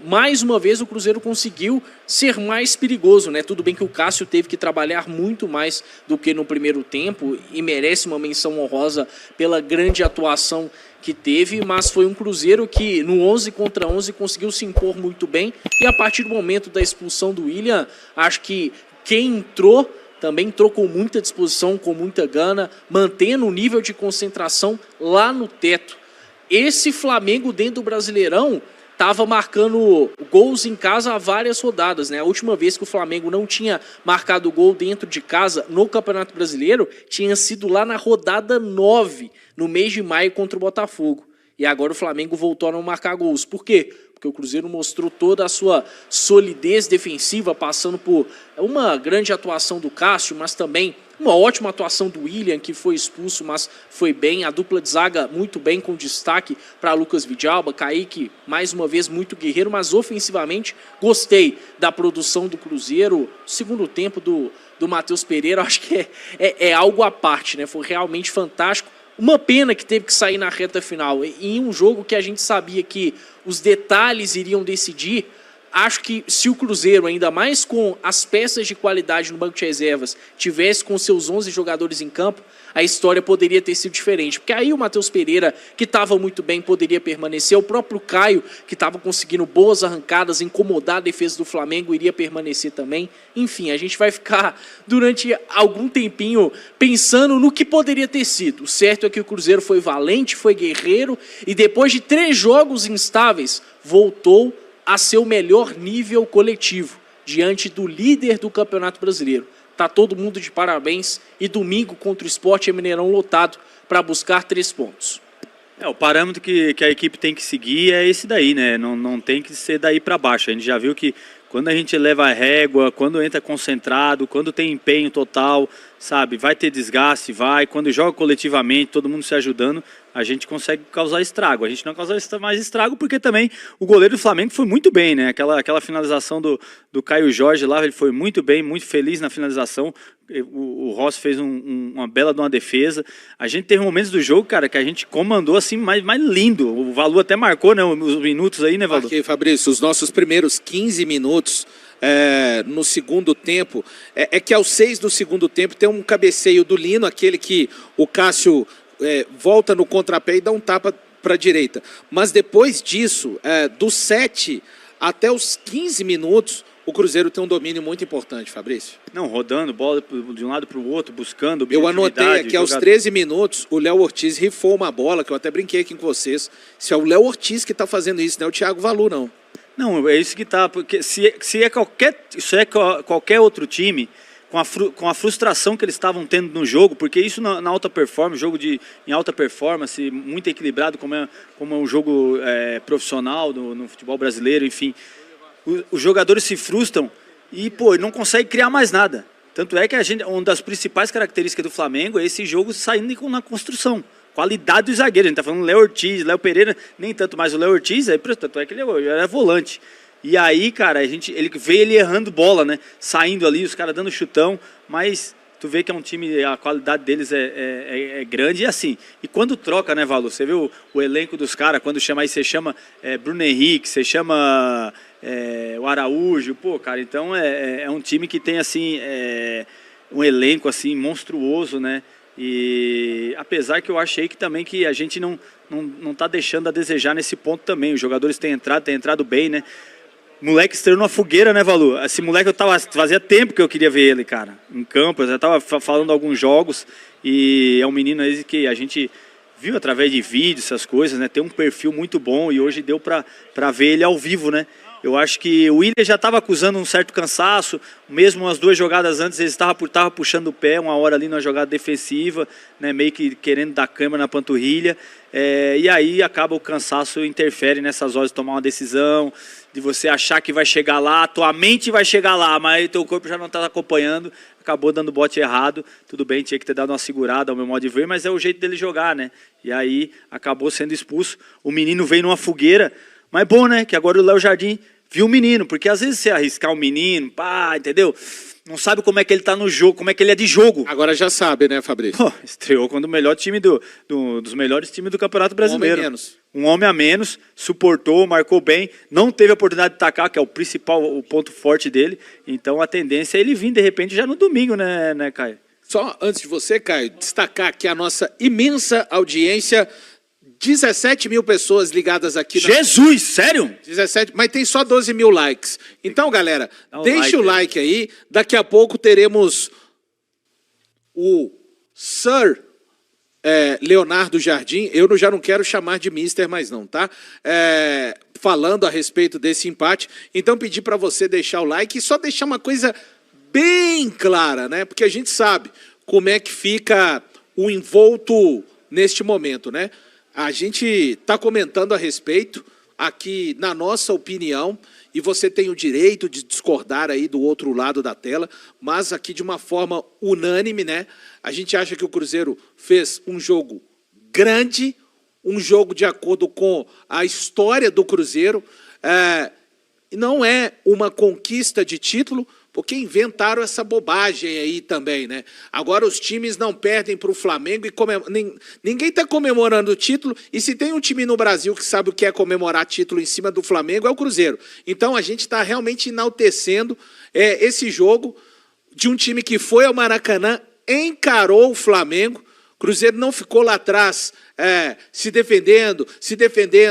Mais uma vez o Cruzeiro conseguiu ser mais perigoso, né? Tudo bem que o Cássio teve que trabalhar muito mais do que no primeiro tempo e merece uma menção honrosa pela grande atuação que teve, mas foi um Cruzeiro que no 11 contra 11 conseguiu se impor muito bem e a partir do momento da expulsão do William, acho que quem entrou também entrou com muita disposição, com muita gana, mantendo o nível de concentração lá no teto. Esse Flamengo dentro do Brasileirão estava marcando gols em casa há várias rodadas, né? A última vez que o Flamengo não tinha marcado gol dentro de casa no Campeonato Brasileiro tinha sido lá na rodada 9, no mês de maio contra o Botafogo. E agora o Flamengo voltou a não marcar gols. Por quê? Porque o Cruzeiro mostrou toda a sua solidez defensiva, passando por uma grande atuação do Cássio, mas também uma ótima atuação do William, que foi expulso, mas foi bem. A dupla de zaga muito bem, com destaque para Lucas Vidalba. Kaique, mais uma vez, muito guerreiro, mas ofensivamente gostei da produção do Cruzeiro. Segundo tempo do Matheus Pereira, acho que é algo à parte, né? Foi realmente fantástico. Uma pena que teve que sair na reta final. Em um jogo que a gente sabia que os detalhes iriam decidir, acho que se o Cruzeiro, ainda mais com as peças de qualidade no banco de reservas, tivesse com seus 11 jogadores em campo, a história poderia ter sido diferente. Porque aí o Matheus Pereira, que estava muito bem, poderia permanecer. O próprio Caio, que estava conseguindo boas arrancadas, incomodar a defesa do Flamengo, iria permanecer também. Enfim, a gente vai ficar durante algum tempinho pensando no que poderia ter sido. O certo é que o Cruzeiro foi valente, foi guerreiro, e depois de 3 jogos instáveis, voltou a seu melhor nível coletivo, diante do líder do Campeonato Brasileiro. Tá todo mundo de parabéns e domingo contra o Sport é Mineirão lotado para buscar 3 pontos. O parâmetro que a equipe tem que seguir é esse daí, né? Não tem que ser daí para baixo. A gente já viu que quando a gente leva a régua, quando entra concentrado, quando tem empenho total, sabe? Vai ter desgaste, vai. Quando joga coletivamente, todo mundo se ajudando, a gente consegue causar estrago. A gente não causa mais estrago porque também o goleiro do Flamengo foi muito bem, né? Aquela finalização do Caio Jorge lá, ele foi muito bem, muito feliz na finalização. O Rossi fez uma bela de uma defesa. A gente teve momentos do jogo, cara, que a gente comandou assim, mais lindo. O Valu até marcou, né, os minutos aí, né, Valu? Aqui, Fabrício, os nossos primeiros 15 minutos no segundo tempo, que aos 6 do segundo tempo tem um cabeceio do Lino, aquele que o Cássio volta no contrapé e dá um tapa para a direita. Mas depois disso, dos 7 até os 15 minutos, o Cruzeiro tem um domínio muito importante, Fabrício. Não, rodando, bola de um lado para o outro, buscando. Eu anotei aqui, aos 13 minutos, o Léo Ortiz rifou uma bola, que eu até brinquei aqui com vocês. Se é o Léo Ortiz que está fazendo isso, não é o Thiago Valu, não. Não, é isso que está, porque se é qualquer outro time, com a frustração que eles estavam tendo no jogo, porque isso na alta performance, jogo em alta performance, muito equilibrado, como é um jogo profissional no futebol brasileiro, enfim, os jogadores se frustram e, pô, não conseguem criar mais nada. Tanto é que uma das principais características do Flamengo é esse jogo saindo na construção. Qualidade dos zagueiros, a gente está falando Léo Ortiz, Léo Pereira, nem tanto mais o Léo Ortiz, tanto é que ele era volante. E aí, cara, ele veio errando bola, né? Saindo ali, os caras dando chutão, mas tu vê que é um time, a qualidade deles é grande e assim. E quando troca, né, Valu? Você vê o elenco dos caras, quando chama aí, você chama Bruno Henrique, você chama o Araújo, pô, cara, então é um time que tem, assim, um elenco, assim, monstruoso, né? E apesar que eu achei que também que a gente não tá deixando a desejar nesse ponto também. Os jogadores têm entrado bem, né? Moleque estreou numa fogueira, né, Valu? Esse moleque fazia tempo que eu queria ver ele, cara, em campo. Eu já tava falando alguns jogos e é um menino aí que a gente viu através de vídeos, essas coisas, né? Tem um perfil muito bom e hoje deu pra ver ele ao vivo, né? Eu acho que o William já estava acusando um certo cansaço, mesmo as 2 jogadas antes ele estava puxando o pé, uma hora ali na jogada defensiva, né, meio que querendo dar câimbra na panturrilha, e aí acaba o cansaço, interfere nessas horas de tomar uma decisão, de você achar que vai chegar lá, tua mente vai chegar lá, mas teu corpo já não está acompanhando, acabou dando bote errado, tudo bem, tinha que ter dado uma segurada ao meu modo de ver, mas é o jeito dele jogar, né, e aí acabou sendo expulso, o menino veio numa fogueira, mas bom, né, que agora o Léo Jardim viu o menino, porque às vezes você arriscar o menino, pá, entendeu? não sabe como é que ele tá no jogo, como é que ele é de jogo. Agora já sabe, né, Fabrício? Pô, estreou quando o melhor time dos melhores times do Campeonato Brasileiro. Um homem a menos, suportou, marcou bem, não teve a oportunidade de atacar, que é o principal, o ponto forte dele. Então a tendência é ele vir de repente já no domingo, né, Caio? Só antes de você, Caio, destacar aqui a nossa imensa audiência. 17 mil pessoas ligadas aqui. Jesus, sério? 17, mas tem só 12 mil likes. Então, galera, deixa o like aí. Daqui a pouco teremos o Sir Leonardo Jardim. Eu já não quero chamar de Mister mais não, tá? Falando a respeito desse empate. Então, pedir para você deixar o like e só deixar uma coisa bem clara, né? Porque a gente sabe como é que fica o envolto neste momento, né? A gente está comentando a respeito aqui na nossa opinião e você tem o direito de discordar aí do outro lado da tela, mas aqui de uma forma unânime, né? A gente acha que o Cruzeiro fez um jogo grande, um jogo de acordo com a história do Cruzeiro. Não é uma conquista de título, porque inventaram essa bobagem aí também, né? Agora os times não perdem para o Flamengo e ninguém está comemorando o título. E se tem um time no Brasil que sabe o que é comemorar título em cima do Flamengo, é o Cruzeiro. Então a gente está realmente enaltecendo esse jogo de um time que foi ao Maracanã, encarou o Flamengo. Cruzeiro não ficou lá atrás se defendendo,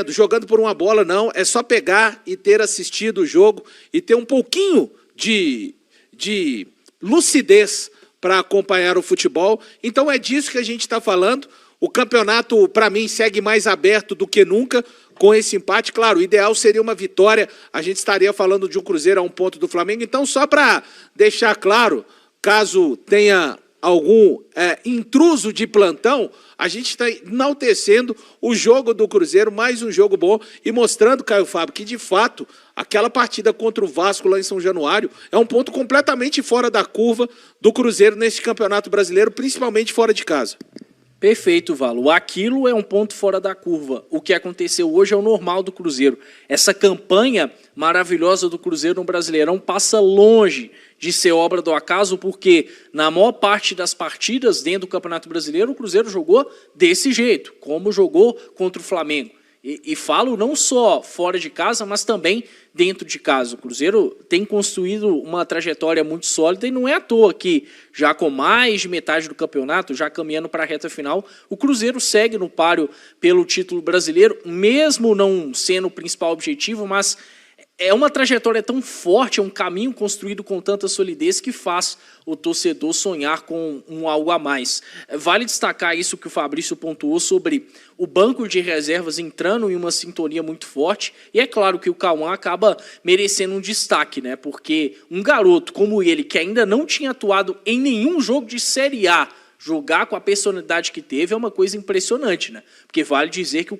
jogando por uma bola, não. É só pegar e ter assistido o jogo e ter um pouquinho de lucidez para acompanhar o futebol. Então é disso que a gente está falando. O campeonato, para mim, segue mais aberto do que nunca com esse empate. Claro, o ideal seria uma vitória. A gente estaria falando de um Cruzeiro a 1 ponto do Flamengo. Então, só para deixar claro, caso tenha algum intruso de plantão, a gente está enaltecendo o jogo do Cruzeiro, mais um jogo bom, e mostrando, Caio Fábio, que de fato aquela partida contra o Vasco lá em São Januário é um ponto completamente fora da curva do Cruzeiro nesse Campeonato Brasileiro, principalmente fora de casa. Perfeito, Valo. Aquilo é um ponto fora da curva. O que aconteceu hoje é o normal do Cruzeiro. Essa campanha maravilhosa do Cruzeiro no Brasileirão passa longe de ser obra do acaso, porque na maior parte das partidas dentro do Campeonato Brasileiro, o Cruzeiro jogou desse jeito, como jogou contra o Flamengo. E falo não só fora de casa, mas também dentro de casa. O Cruzeiro tem construído uma trajetória muito sólida e não é à toa que, já com mais de metade do campeonato, já caminhando para a reta final, o Cruzeiro segue no páreo pelo título brasileiro, mesmo não sendo o principal objetivo, mas é uma trajetória tão forte, é um caminho construído com tanta solidez que faz o torcedor sonhar com um algo a mais. Vale destacar isso que o Fabrício pontuou sobre o banco de reservas entrando em uma sintonia muito forte, e é claro que o Cauã acaba merecendo um destaque, né? Porque um garoto como ele, que ainda não tinha atuado em nenhum jogo de Série A, jogar com a personalidade que teve é uma coisa impressionante, né? Porque vale dizer que o